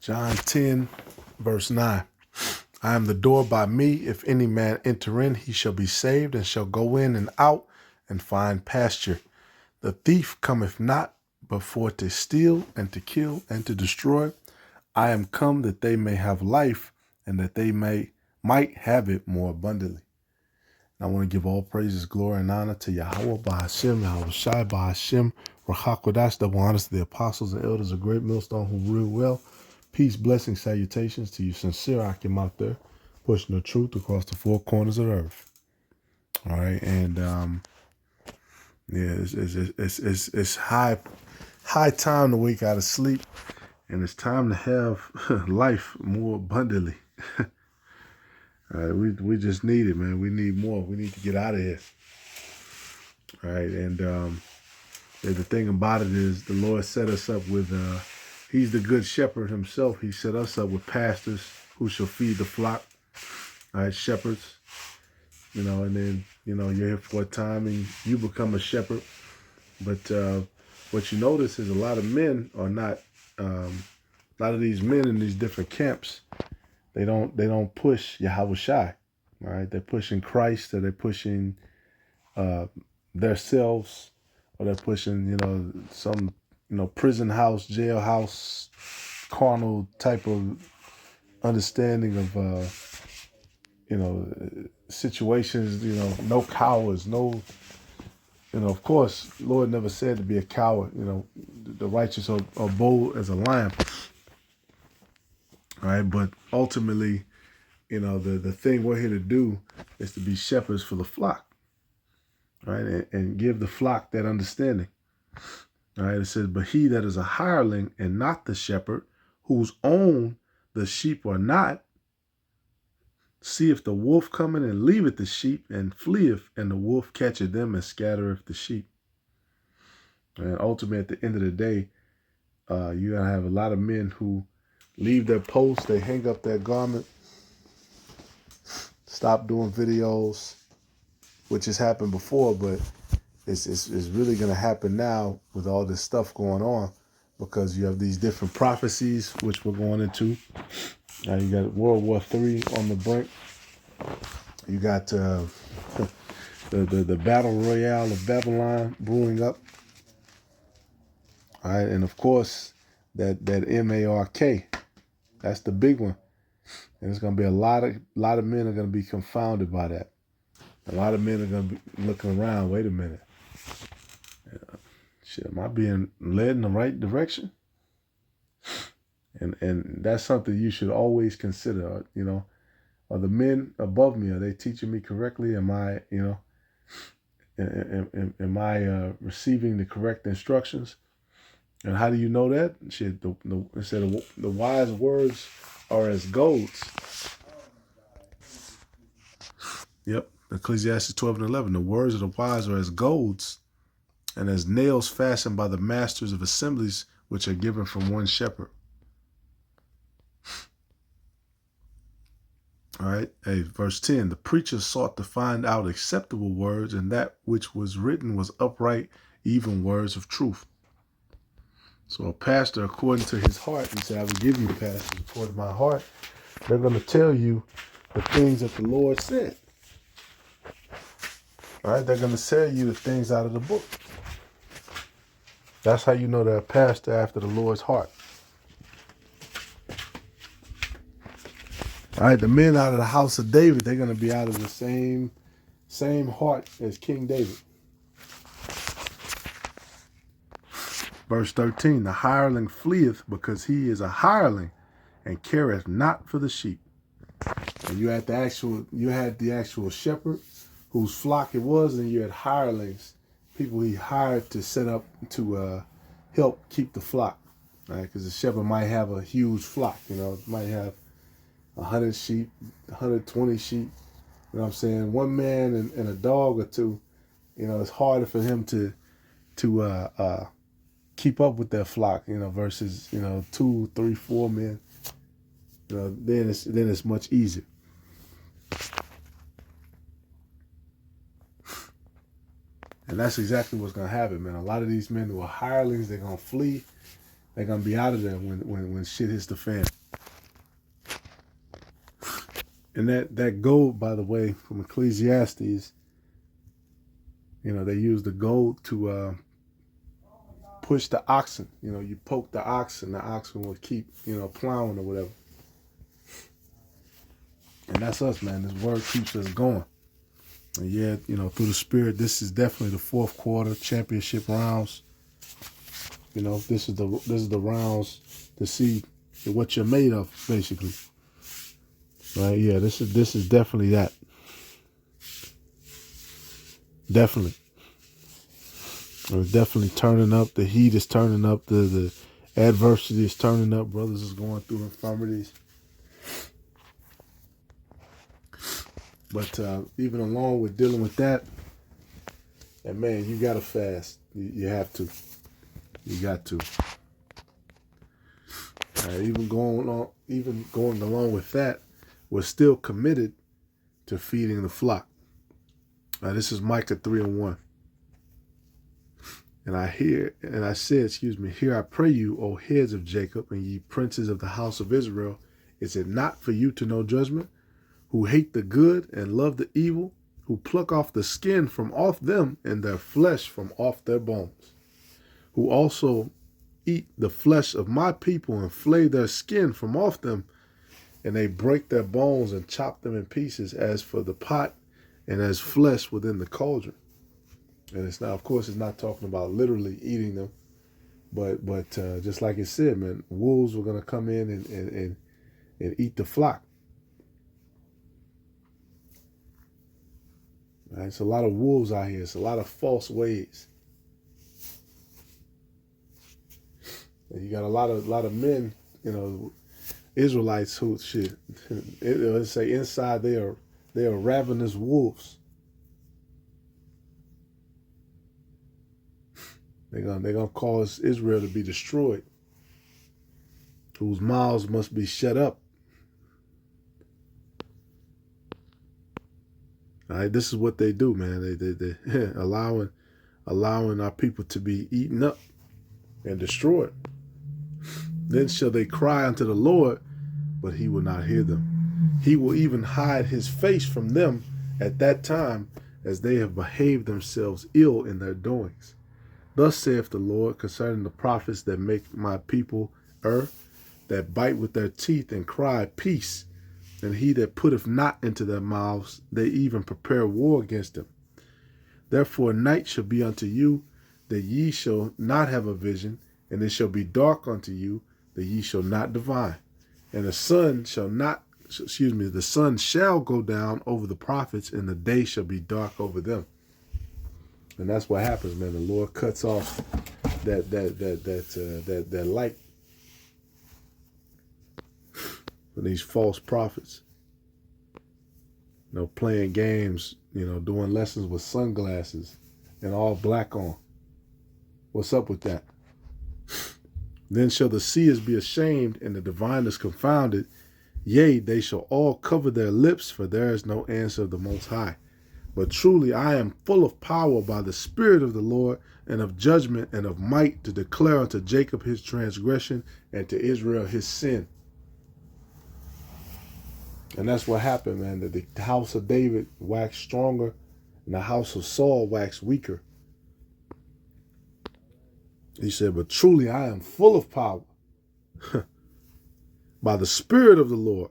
John 10, verse 9. I am the door. By me, if any man enter in, he shall be saved, and shall go in and out and find pasture. The thief cometh not but for to steal and to kill and to destroy. I am come that they may have life, and that they might have it more abundantly. And I want to give all praises, glory, and honor to Yahweh by Hashem, Yahweh Shai by Hashem, Rachakodash, double honors to the apostles and elders of Great Millstone who rule well. Peace, blessings, salutations to you sincere Akim out there, pushing the truth across the four corners of the earth. All right, and it's high time to wake out of sleep, and it's time to have life more abundantly. All right, we just need it, man. We need more. We need to get out of here. All right, and the thing about it is the Lord set us up with, he's the good shepherd himself. He set us up with pastors who shall feed the flock. All right, shepherds, and then, you're here for a time and you become a shepherd. But what you notice is a lot of men are not, a lot of these men in these different camps, they don't push Yahweh Shai. All right, they're pushing Christ, or they're pushing themselves, or they're pushing, some, prison house, jailhouse, carnal type of understanding of, situations, no cowards, no, of course, Lord never said to be a coward. The righteous are bold as a lion. All right, but ultimately, the thing we're here to do is to be shepherds for the flock. Right, and give the flock that understanding. All right, it says, but he that is a hireling and not the shepherd, whose own the sheep are not, see if the wolf cometh and leaveth the sheep, and fleeth, and the wolf catcheth them and scattereth the sheep. And ultimately, at the end of the day, you're going to have a lot of men who leave their posts, they hang up their garment, stop doing videos, which has happened before, but it's really going to happen now with all this stuff going on, because you have these different prophecies, which we're going into. Now you got World War III on the brink. You got the battle royale of Babylon brewing up. All right, and of course that MARK, that's the big one, and it's going to be a lot of men are going to be confounded by that. A lot of men are going to be looking around. Wait a minute. Shit, am I being led in the right direction? And that's something you should always consider. Are the men above me, are they teaching me correctly? Am I, am I receiving the correct instructions? And how do you know that? Shit, it said the wise words are as golds. Yep, Ecclesiastes 12 and 11. The words of the wise are as golds, and as nails fastened by the masters of assemblies, which are given from one shepherd. All right. Hey, verse 10. The preacher sought to find out acceptable words, and that which was written was upright, even words of truth. So a pastor, according to his heart, he said, I will give you the pastors according to my heart. They're going to tell you the things that the Lord said. All right. They're going to tell you the things out of the book. That's how you know they're a pastor after the Lord's heart. All right, the men out of the house of David, they're going to be out of the same heart as King David. Verse 13, the hireling fleeth because he is a hireling and careth not for the sheep. And you had the actual shepherd whose flock it was, and you had hirelings, people he hired to set up to help keep the flock. Right? Because the shepherd might have a huge flock, might have 100 sheep, 120 sheep. You know what I'm saying? One man and a dog or two, it's harder for him to keep up with that flock, versus, 2, 3, 4 men. Then it's much easier. And that's exactly what's going to happen, man. A lot of these men who are hirelings, they're going to flee. They're gonna be out of there when shit hits the fan. And that gold, by the way, from Ecclesiastes, they use the gold to push the oxen. You poke the oxen will keep, plowing or whatever. And that's us, man. This word keeps us going. And yeah, through the Spirit, this is definitely the fourth quarter championship rounds. This is the rounds to see what you're made of, basically. Right? Yeah, this is definitely that. Definitely. It's definitely turning up. The heat is turning up. The adversity is turning up. Brothers is going through infirmities. But even along with dealing with that, and man, you gotta fast. You have to. You got to. Even going along with that, we're still committed to feeding the flock. This is Micah 3:1. And I said, hear I pray you, O heads of Jacob, and ye princes of the house of Israel, is it not for you to know judgment, who hate the good and love the evil, who pluck off the skin from off them and their flesh from off their bones, who also eat the flesh of my people and flay their skin from off them, and they break their bones and chop them in pieces as for the pot and as flesh within the cauldron. And it's not, of course, it's not talking about literally eating them, but just like it said, man, wolves were going to come in and eat the flock. Right? It's a lot of wolves out here. It's a lot of false ways. And you got a lot of men, Israelites who let's say inside they are ravenous wolves. They're gonna cause Israel to be destroyed, whose mouths must be shut up. All right, this is what they do, man. They allowing our people to be eaten up and destroyed. Then shall they cry unto the Lord, but he will not hear them. He will even hide his face from them at that time, as they have behaved themselves ill in their doings. Thus saith the Lord concerning the prophets that make my people err, that bite with their teeth and cry, peace, and he that putteth not into their mouths, they even prepare war against them. Therefore night shall be unto you, that ye shall not have a vision, and it shall be dark unto you, that ye shall not divine. And the sun shall go down over the prophets, and the day shall be dark over them. And that's what happens, man. The Lord cuts off that light for these false prophets. Playing games, doing lessons with sunglasses and all black on. What's up with that? Then shall the seers be ashamed, and the diviners confounded. Yea, they shall all cover their lips, for there is no answer of the Most High. But truly I am full of power by the Spirit of the Lord, and of judgment and of might, to declare unto Jacob his transgression, and to Israel his sin. And that's what happened, man. That the house of David waxed stronger, and the house of Saul waxed weaker. He said, but truly I am full of power by the Spirit of the Lord.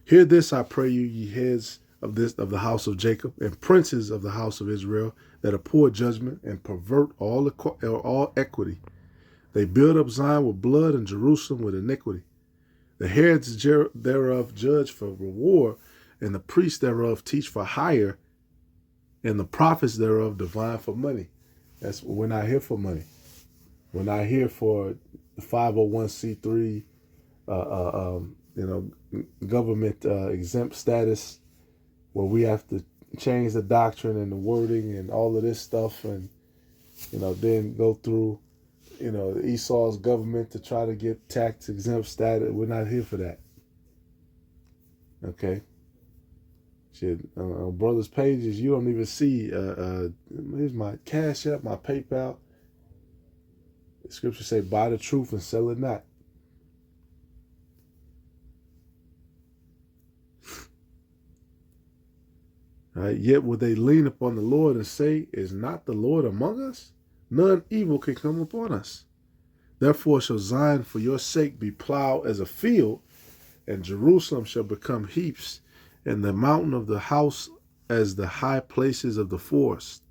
Hear this, I pray you, ye heads of the house of Jacob, and princes of the house of Israel, that abhor judgment and pervert all equity. They build up Zion with blood, and Jerusalem with iniquity. The heads thereof judge for reward, and the priests thereof teach for hire, and the prophets thereof divine for money. We're not here for money. We're not here for the 501c3, government exempt status, where we have to change the doctrine and the wording and all of this stuff, and then go through Esau's government to try to get tax exempt status. We're not here for that. Okay. Shit, on brothers' pages, you don't even see. Here's my Cash App, my PayPal. The scriptures say, buy the truth and sell it not. Right? Yet will they lean upon the Lord and say, is not the Lord among us? None evil can come upon us. Therefore shall Zion for your sake be plowed as a field, and Jerusalem shall become heaps, and the mountain of the house as the high places of the forest.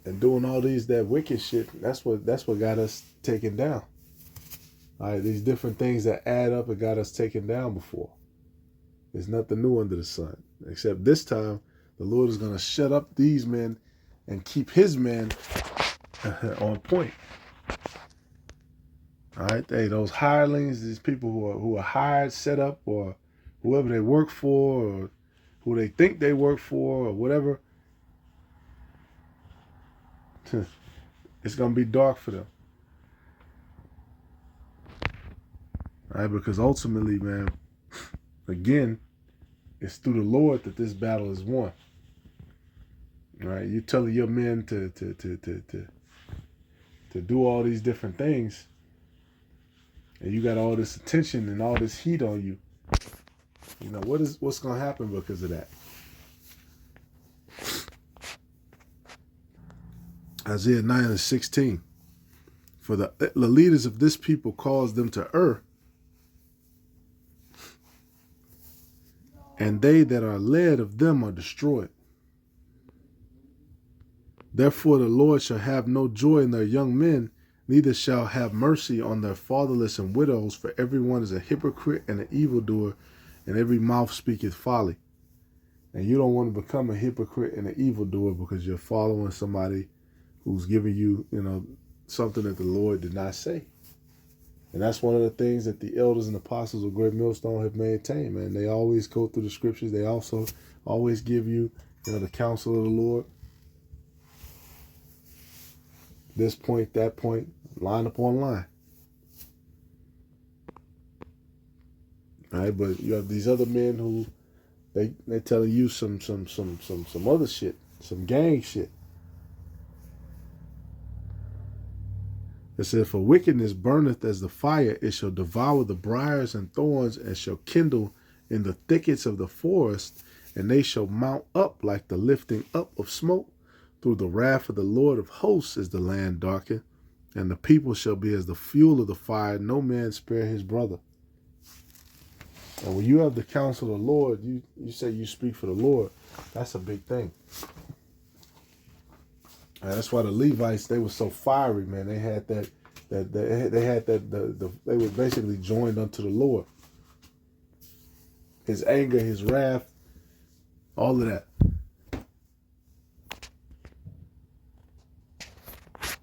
And doing all that wicked shit, that's what got us taken down. All right, these different things that add up and got us taken down before. There's nothing new under the sun. Except this time, the Lord is going to shut up these men and keep his men on point. All right, hey, those hirelings, these people who are hired, set up, or whoever they work for, or who they think they work for, or whatever, it's going to be dark for them. All right, because ultimately, man, again, it's through the Lord that this battle is won. All right, you're telling your men to do all these different things, and you got all this attention and all this heat on you. You know what's going to happen because of that? Isaiah 9:16. For the leaders of this people cause them to err, and they that are led of them are destroyed. Therefore the Lord shall have no joy in their young men, neither shall have mercy on their fatherless and widows, for everyone is a hypocrite and an evildoer, and every mouth speaketh folly. And you don't want to become a hypocrite and an evildoer because you're following somebody who's giving you, something that the Lord did not say. And that's one of the things that the elders and apostles of Great Millstone have maintained, man. They always go through the scriptures. They also always give you, the counsel of the Lord. This point, that point, line upon line. All right, but you have these other men who they're telling you some other shit, some gang shit. It said, for wickedness burneth as the fire, it shall devour the briars and thorns, and shall kindle in the thickets of the forest, and they shall mount up like the lifting up of smoke. Through the wrath of the Lord of hosts is the land darkened, and the people shall be as the fuel of the fire, no man spare his brother. And when you have the counsel of the Lord, you say you speak for the Lord, that's a big thing. And that's why the Levites, they were so fiery, man. They had they were basically joined unto the Lord. His anger, his wrath, all of that.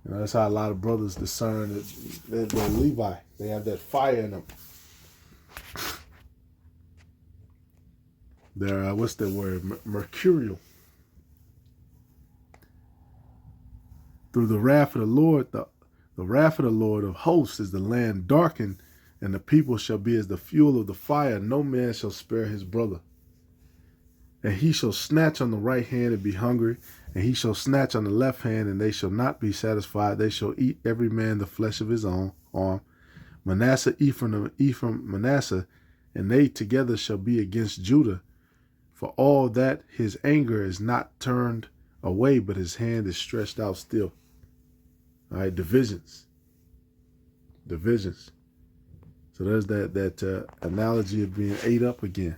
That's how a lot of brothers discern that they're Levi. They have that fire in them. They're, what's the word? Mercurial. Through the wrath of the Lord, the wrath of the Lord of hosts is the land darkened, and the people shall be as the fuel of the fire. No man shall spare his brother. And he shall snatch on the right hand and be hungry, and he shall snatch on the left hand, and they shall not be satisfied. They shall eat every man the flesh of his own arm. Manasseh, Ephraim, Manasseh, and they together shall be against Judah. For all that his anger is not turned away, but his hand is stretched out still. All right, divisions. So there's that analogy of being ate up again.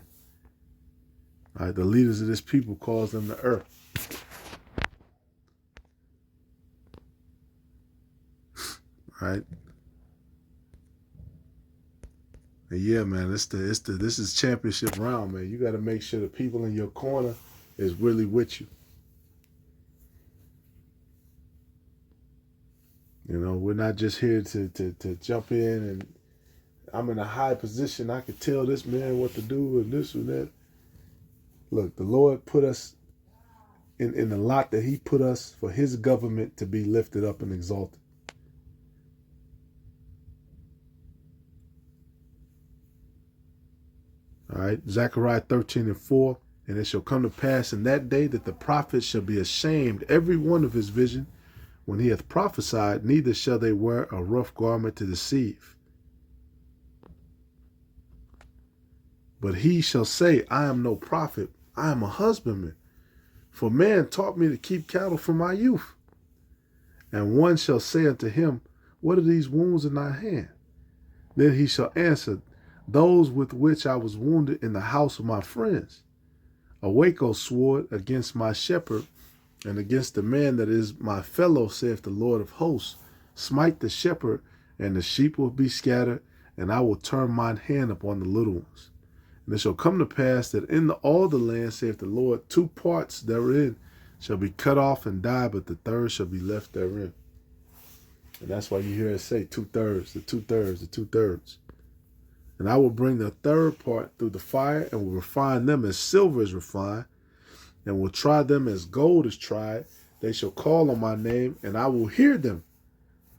All right, the leaders of this people cause them to err. All right. And yeah, man, this is championship round, man. You got to make sure the people in your corner is really with you. We're not just here to jump in and I'm in a high position. I can tell this man what to do and this and that. Look, the Lord put us in the lot that he put us for his government to be lifted up and exalted. All right, Zechariah 13:4. And it shall come to pass in that day that the prophets shall be ashamed, every one of his vision, when he hath prophesied, neither shall they wear a rough garment to deceive. But he shall say, I am no prophet, I am a husbandman. For man taught me to keep cattle from my youth. And one shall say unto him, what are these wounds in thy hand? Then he shall answer, those with which I was wounded in the house of my friends. Awake, O sword, against my shepherd, and against the man that is my fellow, saith the Lord of hosts. Smite the shepherd, and the sheep will be scattered, and I will turn mine hand upon the little ones. And it shall come to pass that in all the land, saith the Lord, 2 parts therein shall be cut off and die, but the third shall be left therein. And that's why you hear it say 2/3, the 2/3, the 2/3. And I will bring the third part through the fire, and will refine them as silver is refined, and will try them as gold is tried. They shall call on my name, and I will hear them.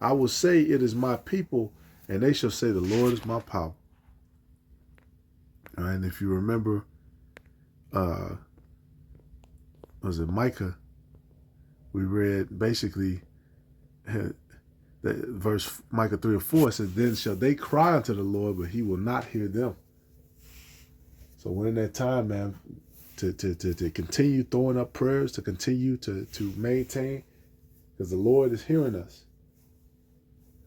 I will say, it is my people, and they shall say, the Lord is my power. All right, and if you remember, was it Micah? We read basically the verse Micah 3:4 says, then shall they cry unto the Lord, but he will not hear them. So when in that time, man, to continue throwing up prayers, to continue to maintain, because the Lord is hearing us.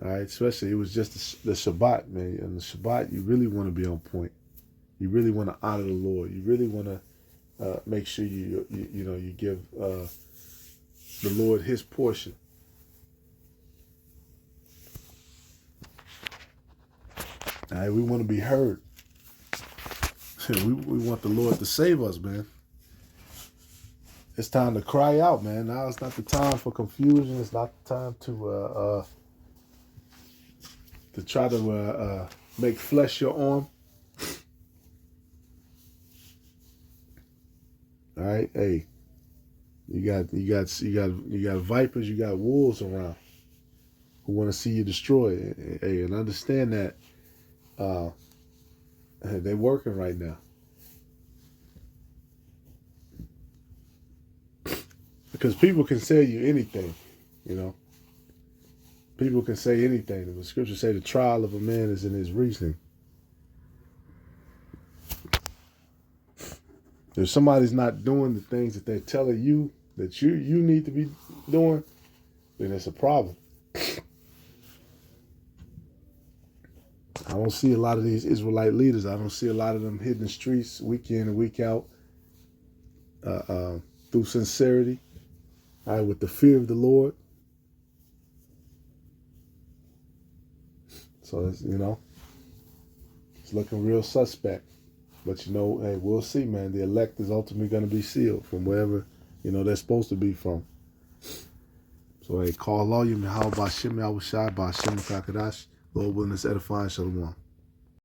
All right, especially it was just the Shabbat, man. And the Shabbat, you really want to be on point. You really want to honor the Lord. You really want to make sure you give the Lord his portion. All right, we want to be heard. We want the Lord to save us, man. It's time to cry out, man. Now it's not the time for confusion. It's not the time to try to make flesh your arm. All right, hey, you got vipers, you got wolves around who want to see you destroyed. Hey, and understand that they're working right now. Because people can say you anything, you know. People can say anything. The scriptures say the trial of a man is in his reasoning. If somebody's not doing the things that they're telling you that you need to be doing, then it's a problem. I don't see a lot of these Israelite leaders. I don't see a lot of them hitting the streets week in and week out through sincerity, all right, with the fear of the Lord. So, it's looking real suspect. But, hey, we'll see, man. The elect is ultimately going to be sealed from wherever, they're supposed to be from. So, hey, call all you, Mahal Bashim Yahushai Bashim Kakadash, Lord willing, edifying, Shalom.